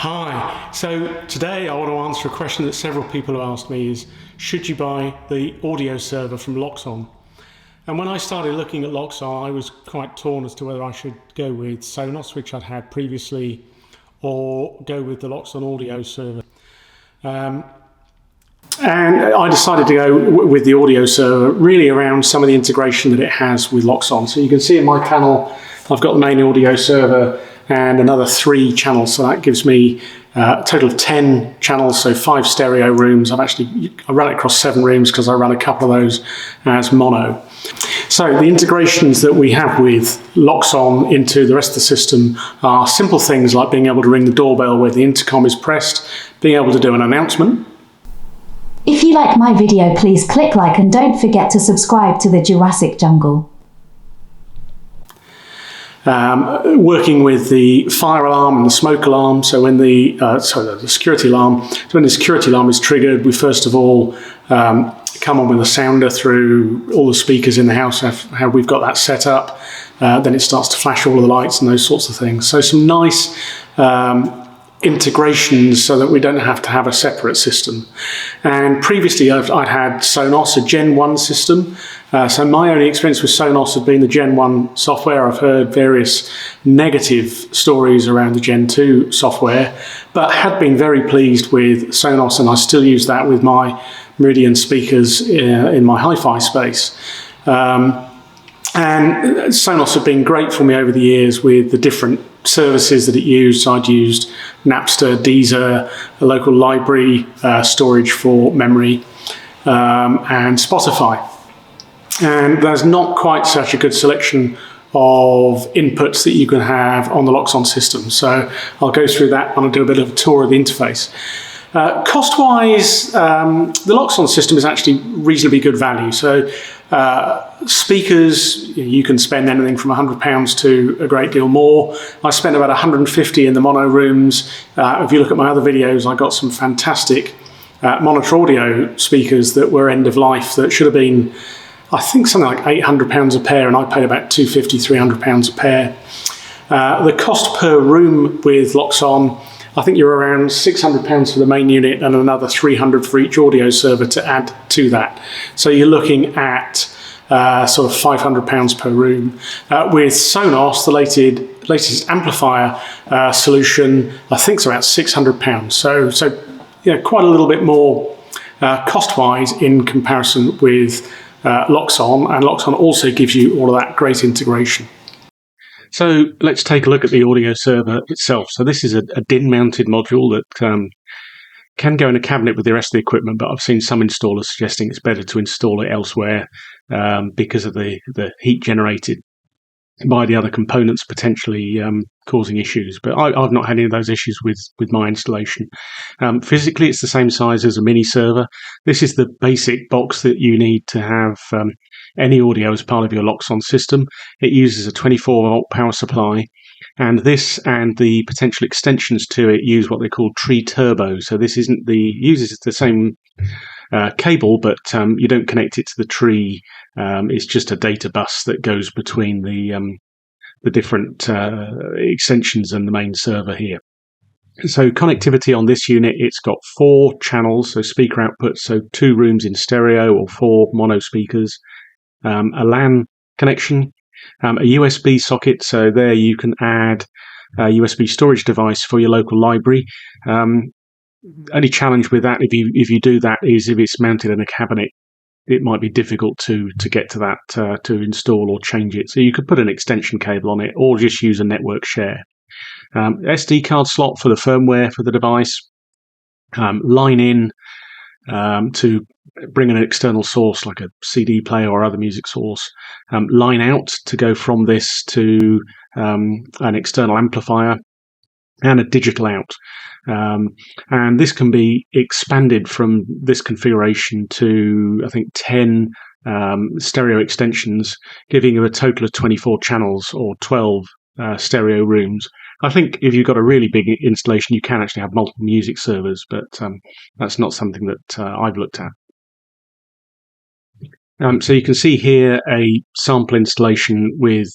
Hi, so today I want to answer a question that several people have asked me is, should you buy the audio server from Loxone? And when I started looking at Loxone, I was quite torn as to whether I should go with Sonos, which I'd had previously, or go with the Loxone Audio Server. And I decided to go with the audio server really around some of the integration that it has with Loxone. So you can see in my panel, I've got the main audio server and another 3 channels. So that gives me a total of 10 channels, so 5 stereo rooms. I run it across 7 rooms because I run a couple of those as mono. So the integrations that we have with Loxone into the rest of the system are simple things like being able to ring the doorbell where the intercom is pressed, being able to do an announcement. If you like my video, please click like and don't forget to subscribe to the Jurassic Jungle. Working with the fire alarm and the smoke alarm. So when the security alarm. So when the security alarm is triggered, we first of all come on with a sounder through all the speakers in the house. How we've got that set up. Then it starts to flash all of the lights and those sorts of things. So some nice integrations so that we don't have to have a separate system. And previously I'd had Sonos, a Gen 1 system. So my only experience with Sonos had been the Gen 1 software. I've heard various negative stories around the Gen 2 software, but had been very pleased with Sonos, and I still use that with my Meridian speakers in my hi-fi space. And Sonos have been great for me over the years with the different services that it used. So I'd used Napster, Deezer, a local library, storage for memory, and Spotify. And there's not quite such a good selection of inputs that you can have on the Loxone system. So I'll go through that and I'll do a bit of a tour of the interface. Cost-wise, the Loxone system is actually reasonably good value. So speakers, you can spend anything from £100 to a great deal more. I spent about £150 in the mono rooms. If you look at my other videos, I got some fantastic monitor audio speakers that were end of life that should have been, I think, something like £800 a pair, and I paid about £250, £300 a pair. The cost per room with Loxone, I think you're around £600 for the main unit and another £300 for each audio server to add to that. So you're looking at sort of £500 per room. With Sonos, the latest amplifier solution, I think it's about £600. So quite a little bit more cost-wise in comparison with Loxone, and Loxone also gives you all of that great integration. So let's take a look at the audio server itself. So this is a DIN-mounted module that can go in a cabinet with the rest of the equipment, but I've seen some installers suggesting it's better to install it elsewhere because of the heat generated by the other components potentially causing issues. But I've not had any of those issues with my installation. Physically, it's the same size as a mini server. This is the basic box that you need to have any audio as part of your Loxone system. It uses a 24-volt power supply, and this and the potential extensions to it use what they call Tree Turbo. So this uses the same cable, but you don't connect it to the tree. It's just a data bus that goes between the different extensions and the main server here. So connectivity on this unit, it's got 4 channels, so speaker output, so 2 rooms in stereo or 4 mono speakers, a LAN connection, a USB socket, so there you can add a USB storage device for your local library. Only challenge with that, if you do that, is if it's mounted in a cabinet, it might be difficult to get to that to install or change it. So you could put an extension cable on it or just use a network share. SD card slot for the firmware for the device. Line in to bring an external source like a CD player or other music source. Line out to go from this to an external amplifier, and a digital out. And this can be expanded from this configuration to, I think, 10 stereo extensions, giving you a total of 24 channels or 12 stereo rooms. I think if you've got a really big installation, you can actually have multiple music servers, but that's not something that I've looked at. So you can see here a sample installation with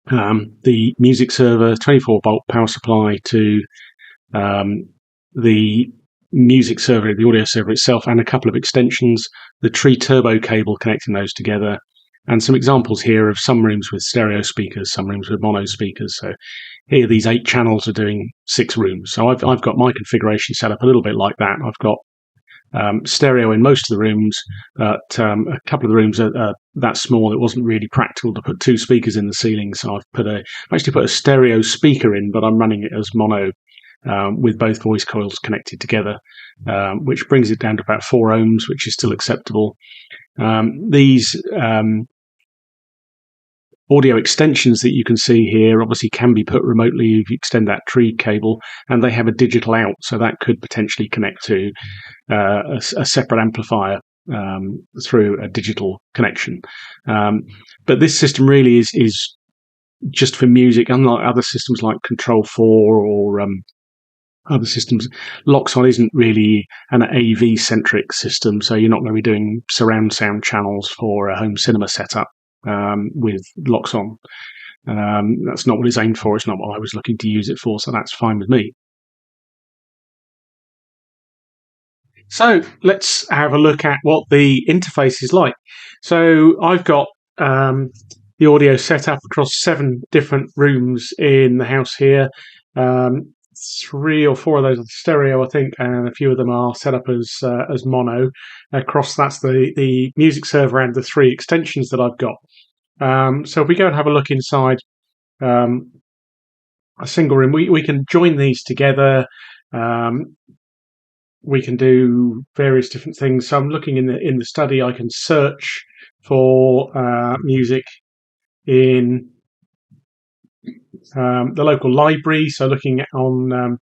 the music server, 24-volt power supply to the music server, the audio server itself, and a couple of extensions, the Tree Turbo cable connecting those together, and some examples here of some rooms with stereo speakers, some rooms with mono speakers. So here these 8 channels are doing 6 rooms. So I've got my configuration set up a little bit like that. I've got stereo in most of the rooms, but a couple of the rooms are that small it wasn't really practical to put 2 speakers in the ceiling, so I've actually put a stereo speaker in, but I'm running it as mono with both voice coils connected together, which brings it down to about 4 ohms, which is still acceptable. These audio extensions that you can see here obviously can be put remotely if you extend that tree cable, and they have a digital out, so that could potentially connect to a separate amplifier through a digital connection. But this system really is just for music, unlike other systems like Control 4 or other systems. Loxone isn't really an AV-centric system, so you're not going to be doing surround sound channels for a home cinema setup with Loxone. That's not what it's aimed for. It's not what I was looking to use it for, so that's fine with me. So let's have a look at what the interface is like. So I've got the audio set up across 7 different rooms in the house here. 3 or 4 of those are stereo, I think, and a few of them are set up as mono. Across that's the music server and the 3 extensions that I've got. So if we go and have a look inside a single room, we can join these together. We can do various different things. So I'm looking in the study. I can search for music in the local library. So looking on,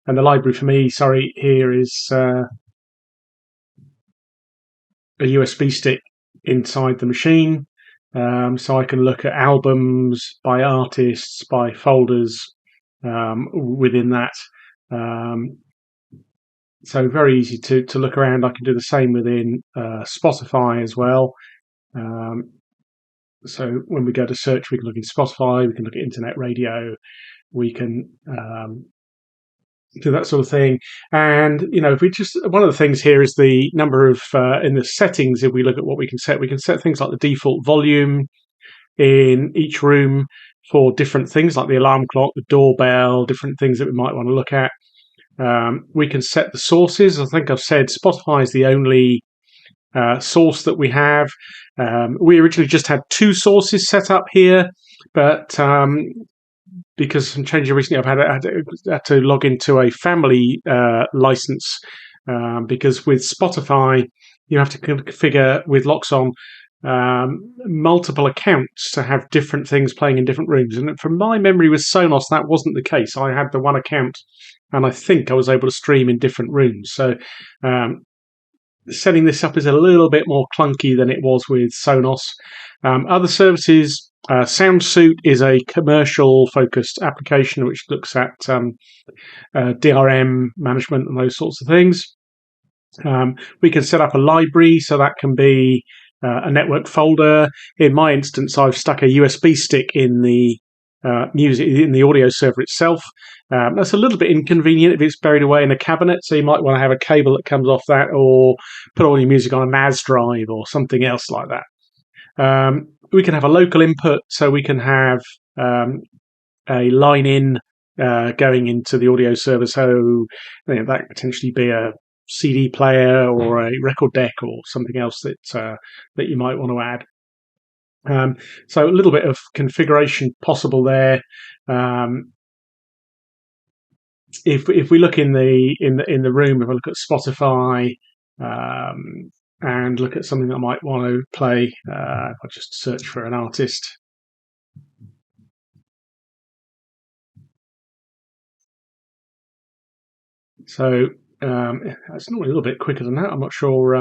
and the library for me, here is a USB stick inside the machine. So I can look at albums by artists, by folders within that. So very easy to look around. I can do the same within Spotify as well. So when we go to search, we can look in Spotify, we can look at internet radio, we can do that sort of thing. And, if we just, one of the things here is the number of, in the settings, if we look at what we can set things like the default volume in each room for different things like the alarm clock, the doorbell, different things that we might want to look at. We can set the sources. I think I've said Spotify is the only source that we have. We originally just had 2 sources set up here, but because some changes recently, I've had to log into a family license because with Spotify, you have to configure with Loxone multiple accounts to have different things playing in different rooms. And from my memory with Sonos, that wasn't the case. I had the one account, and I think I was able to stream in different rooms. So setting this up is a little bit more clunky than it was with Sonos. Other services, SoundSuite is a commercial-focused application which looks at DRM management and those sorts of things. We can set up a library, so that can be a network folder. In my instance, I've stuck a USB stick in the music in the audio server itself. That's a little bit inconvenient if it's buried away in a cabinet, so you might want to have a cable that comes off that, or put all your music on a NAS drive or something else like that. We can have a local input, so we can have a line in going into the audio server, so that could potentially be a CD player or a record deck or something else that you might want to add. So a little bit of configuration possible there. If we look in the room, if I look at Spotify and look at something that I might want to play, if I just search for an artist. So it's normally a little bit quicker than that. I'm not sure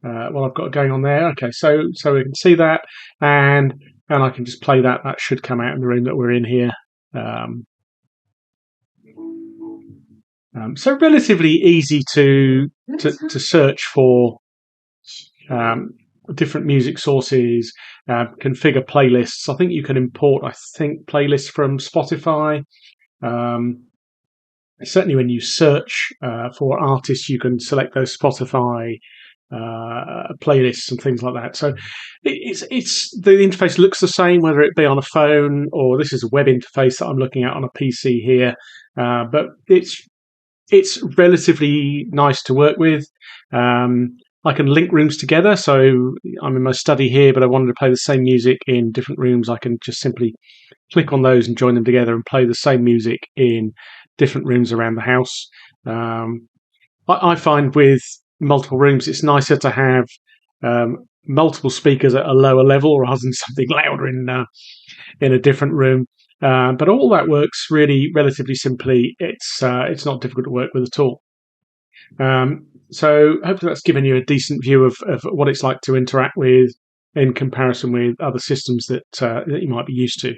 what I've got going on there. Okay, so we can see that, and I can just play that. That should come out in the room that we're in here. So relatively easy to search for different music sources, configure playlists. I think you can import, playlists from Spotify. certainly when you search for artists, you can select those Spotify playlists and things like that. So it's the interface looks the same, whether it be on a phone or this is a web interface that I'm looking at on a PC here. But it's relatively nice to work with. I can link rooms together. So I'm in my study here, but I wanted to play the same music in different rooms. I can just simply click on those and join them together and play the same music in different rooms around the house. I find with multiple rooms, it's nicer to have multiple speakers at a lower level rather than something louder in a different room. But all that works really relatively simply. It's not difficult to work with at all. So hopefully that's given you a decent view of what it's like to interact with in comparison with other systems that you might be used to.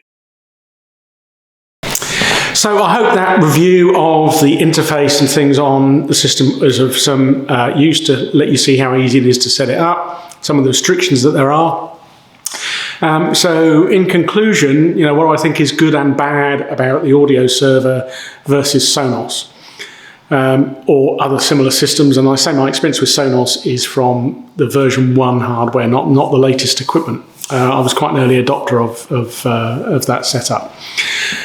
So I hope that review of the interface and things on the system is of some use to let you see how easy it is to set it up, some of the restrictions that there are. So in conclusion, what I think is good and bad about the audio server versus Sonos or other similar systems. And I say my experience with Sonos is from the version 1 hardware, not the latest equipment. I was quite an early adopter of that setup.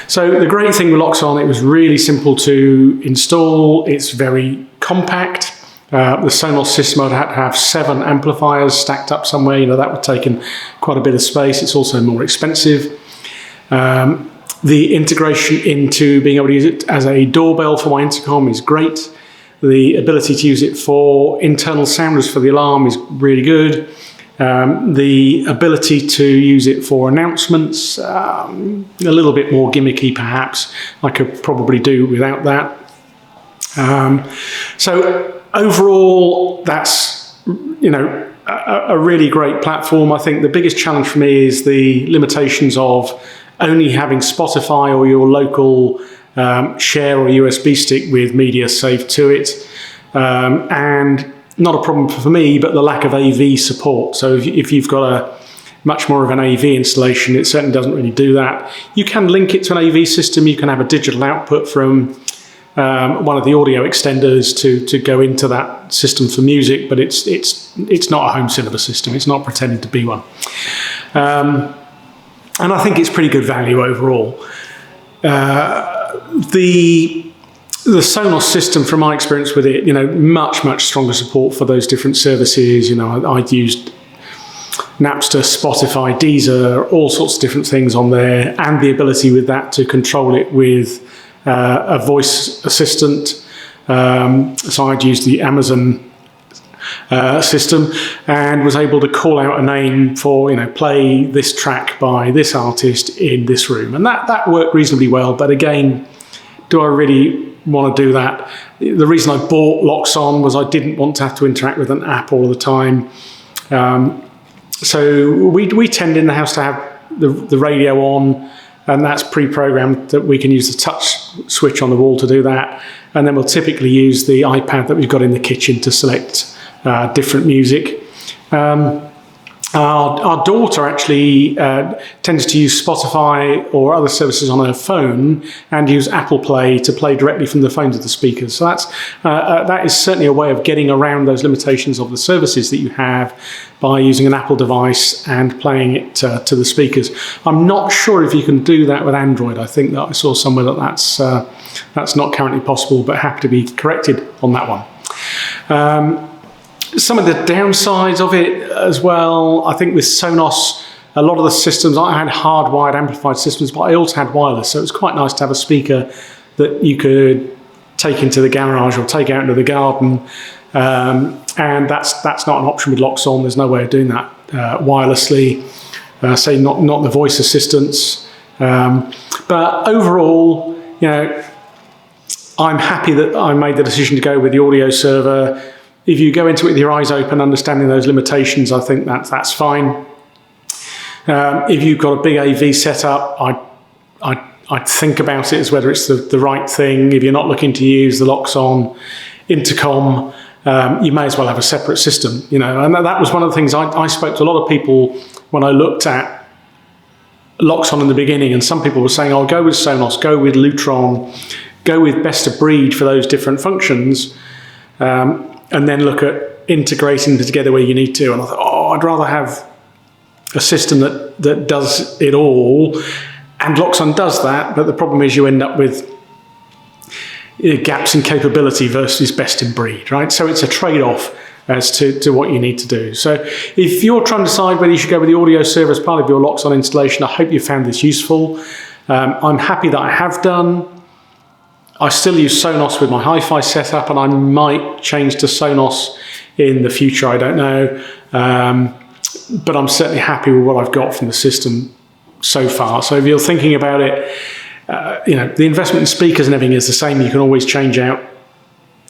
So the great thing with Loxone, it was really simple to install. It's very compact. The Sonos system, I'd had to have 7 amplifiers stacked up somewhere. That would take quite a bit of space. It's also more expensive. The integration into being able to use it as a doorbell for my intercom is great. The ability to use it for internal sounders for the alarm is really good. The ability to use it for announcements, a little bit more gimmicky perhaps. I could probably do without that. So overall, that's a really great platform. I think the biggest challenge for me is the limitations of only having Spotify or your local share or USB stick with media saved to it, and not a problem for me, but the lack of AV support. So if you've got much more of an AV installation, it certainly doesn't really do that. You can link it to an AV system. You can have a digital output from one of the audio extenders to go into that system for music, but it's not a home cinema system. It's not pretending to be one. And I think it's pretty good value overall. The Sonos system, from my experience with it, much stronger support for those different services. I'd used Napster, Spotify, Deezer, all sorts of different things on there, and the ability with that to control it with a voice assistant. So I'd used the Amazon system and was able to call out a name for, play this track by this artist in this room. And that worked reasonably well. But again, do I really want to do that? The reason I bought Loxone was I didn't want to have to interact with an app all the time. So we tend in the house to have the radio on, and that's pre-programmed that we can use the touch switch on the wall to do that. And then we'll typically use the iPad that we've got in the kitchen to select different music. Our daughter actually tends to use Spotify or other services on her phone and use Apple Play to play directly from the phone to the speakers. So that is certainly a way of getting around those limitations of the services that you have by using an Apple device and playing it to the speakers. I'm not sure if you can do that with Android. I think that I saw somewhere that's not currently possible, but happy to be corrected on that one. Some of the downsides of it as well, I think with Sonos, a lot of the systems, I had hardwired amplified systems, but I also had wireless. So it was quite nice to have a speaker that you could take into the garage or take out into the garden. And that's not an option with Loxone. There's no way of doing that wirelessly, say not the voice assistants. But overall, I'm happy that I made the decision to go with the audio server. If you go into it with your eyes open, understanding those limitations, I think that's fine. If you've got a big AV setup, I'd think about it as whether it's the right thing. If you're not looking to use the Loxone intercom, you may as well have a separate system. And that was one of the things I spoke to a lot of people when I looked at Loxone in the beginning, and some people were saying, "Oh, go with Sonos, go with Lutron." go with best of breed for those different functions, and then look at integrating them together where you need to. And I thought, I'd rather have a system that does it all, and Loxone does that, but the problem is you end up with gaps in capability versus best in breed, right? So it's a trade-off as to what you need to do. So if you're trying to decide whether you should go with the audio server as part of your Loxone installation, I hope you found this useful. I'm happy that I have done. I still use Sonos with my hi-fi setup, and I might change to Sonos in the future, I don't know. But I'm certainly happy with what I've got from the system so far. So if you're thinking about it, the investment in speakers and everything is the same. You can always change out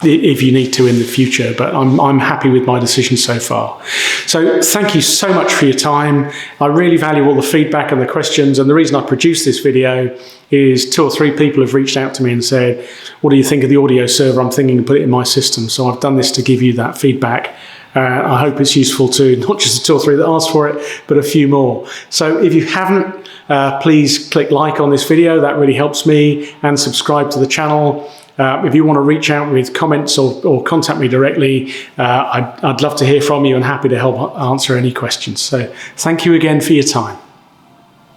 if you need to in the future, but I'm happy with my decision so far. So thank you so much for your time. I really value all the feedback and the questions, and the reason I produced this video is 2 or 3 people have reached out to me and said, what do you think of the audio server? I'm thinking to put it in my system. So I've done this to give you that feedback. I hope it's useful to not just the 2 or 3 that asked for it, but a few more. So if you haven't, please click like on this video. That really helps me, and subscribe to the channel. If you want to reach out with comments or contact me directly, I'd love to hear from you and happy to help answer any questions. So thank you again for your time.